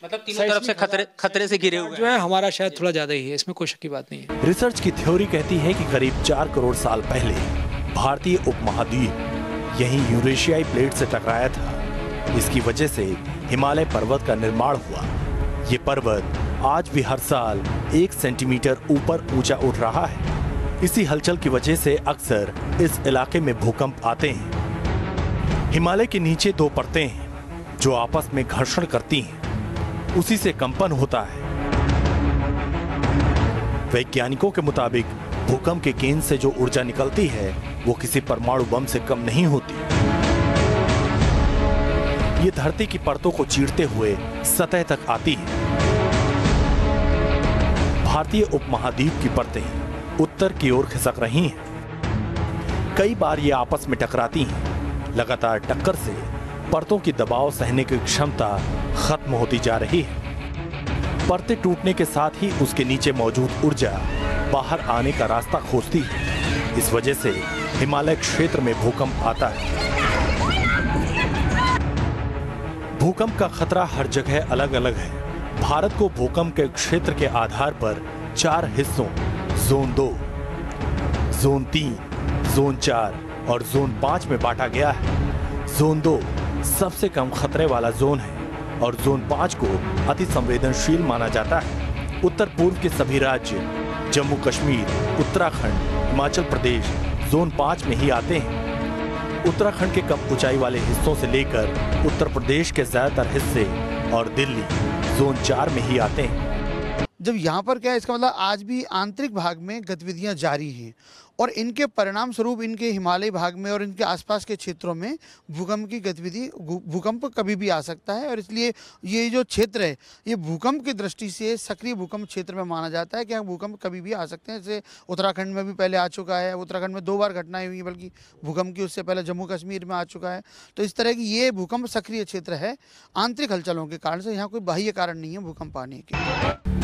मतलब तीनों तरफ से खतरे से घिरे हुए जो है हमारा शायद थोड़ा ज़्यादा ही है, इसमें कोई शक की बात नहीं है। रिसर्च की थ्योरी कहती है कि करीब 4 करोड़ साल पहले भारतीय उपमहाद्वीप यहीं यूरेशियाई प्लेट से टकराया था। इसकी वजह से हिमालय पर्वत का निर्माण हुआ। ये पर्वत आज भी हर साल 1 सेंटीमीटर ऊपर ऊंचा उठ रहा है। इसी हलचल की वजह से अक्सर इस इलाके में भूकंप आते हैं। हिमालय के नीचे 2 परतें हैं जो आपस में घर्षण करती हैं, उसी से कंपन होता है। वैज्ञानिकों के मुताबिक भूकंप के केंद्र से जो ऊर्जा निकलती है वो किसी परमाणु बम से कम नहीं होती। ये धरती की परतों को चीरते हुए सतह तक आती है। भारतीय उपमहाद्वीप की परतें उत्तर की ओर खिसक रही हैं। कई बार ये आपस में टकराती हैं। लगातार टक्कर से परतों की दबाव सहने की क्षमता खत्म होती जा रही है। परतें टूटने के साथ ही उसके नीचे मौजूद ऊर्जा बाहर आने का रास्ता खोजती है। इस वजह से हिमालय क्षेत्र में भूकंप आता है। भूकंप का खतरा हर जगह अलग अलग है। भारत को भूकंप के क्षेत्र के आधार पर 4 हिस्सों जोन 2, जोन 3, जोन 4 और जोन 5 में बांटा गया है। जोन 2 सबसे कम खतरे वाला जोन है और जोन 5 को अति संवेदनशील माना जाता है। उत्तर पूर्व के सभी राज्य जम्मू कश्मीर, उत्तराखंड, हिमाचल प्रदेश जोन 5 में ही आते हैं। उत्तराखंड के कम ऊंचाई वाले हिस्सों से लेकर उत्तर प्रदेश के ज्यादातर हिस्से और दिल्ली जोन 4 में ही आते हैं। जब यहाँ पर क्या है, इसका मतलब आज भी आंतरिक भाग में गतिविधियाँ जारी हैं और इनके परिणाम स्वरूप इनके हिमालयी भाग में और इनके आसपास के क्षेत्रों में भूकंप की गतिविधि, भूकंप कभी भी आ सकता है। और इसलिए ये जो क्षेत्र है ये भूकंप की दृष्टि से सक्रिय भूकंप क्षेत्र में माना जाता है कि यहाँ भूकंप कभी भी आ सकते हैं। जैसे उत्तराखंड में भी पहले आ चुका है, उत्तराखंड में 2 बार घटनाएं हुई, बल्कि भूकंप की उससे पहले जम्मू कश्मीर में आ चुका है। तो इस तरह की ये भूकंप सक्रिय क्षेत्र है आंतरिक हलचलों के कारण से, यहाँ कोई बाह्य कारण नहीं है भूकंप आने के।